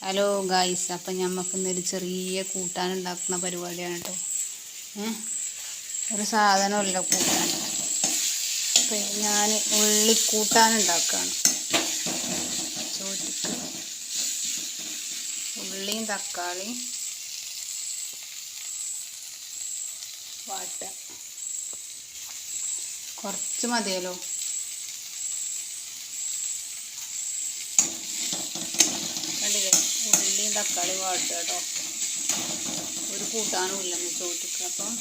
Hello guys, അപ്പം ഞമ്മക്ക് ഇന്നൊരു ചെറിയ കൂട്ടാൻ ഉണ്ടാക്കുന്ന പരിപാടിയാണ് കേട്ടോ. ഒരു സാധനമല്ല കൂട്ടാൻ. അപ്പം ഞാൻ ഉള്ളിക്കൂട്ടാൻ ഉണ്ടാക്കുകയാണ്. ചോറ്റിക്ക് ഉള്ളിയും തക്കാളിയും വാട്ടുക. കുറച്ച് മതിയല്ലോ. കണ്ടില്ലേ, ഉള്ളിയും തക്കാളി വാട്ടുക കേട്ടോ. ഒരു കൂട്ടാനും ഇല്ലെന്ന് ചോറ്റിക്ക്. അപ്പം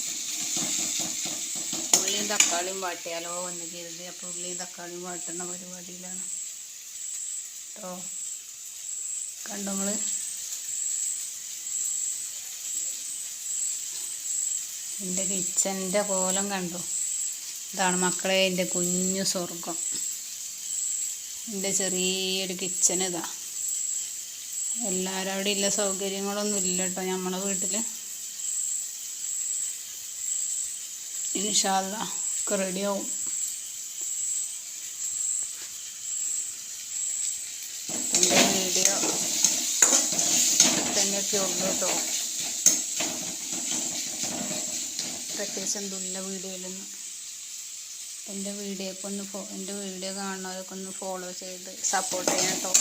ഉള്ളിയും തക്കാളിയും വാട്ടിയാലോ എന്ന് കരുതി. അപ്പോൾ ഉള്ളിയും തക്കാളിയും വാട്ടുന്ന പരിപാടിയിലാണ് കേട്ടോ. കണ്ടോ നിങ്ങൾ? എൻ്റെ കിച്ചൻ്റെ കോലം കണ്ടോ? ഇതാണ് മക്കളെ എൻ്റെ കുഞ്ഞു സ്വർഗം. എൻ്റെ ചെറിയൊരു കിച്ചൺ ഇതാ. എല്ലാവരും അവിടെ ഇല്ല, സൗകര്യങ്ങളൊന്നും ഇല്ല കേട്ടോ നമ്മളെ വീട്ടിൽ. ഇൻഷാ അല്ലാ ഒക്കെ റെഡിയാവും. എൻ്റെ വീഡിയോ തന്നെയൊക്കെ ഉള്ളൂ കേട്ടോ. പ്രത്യേകിച്ച് എന്തുമില്ല വീഡിയോയിലൊന്നും. എൻ്റെ വീഡിയോ കാണുന്നവരൊക്കെ ഒന്ന് ഫോളോ ചെയ്ത് സപ്പോർട്ട് ചെയ്യണം കേട്ടോ.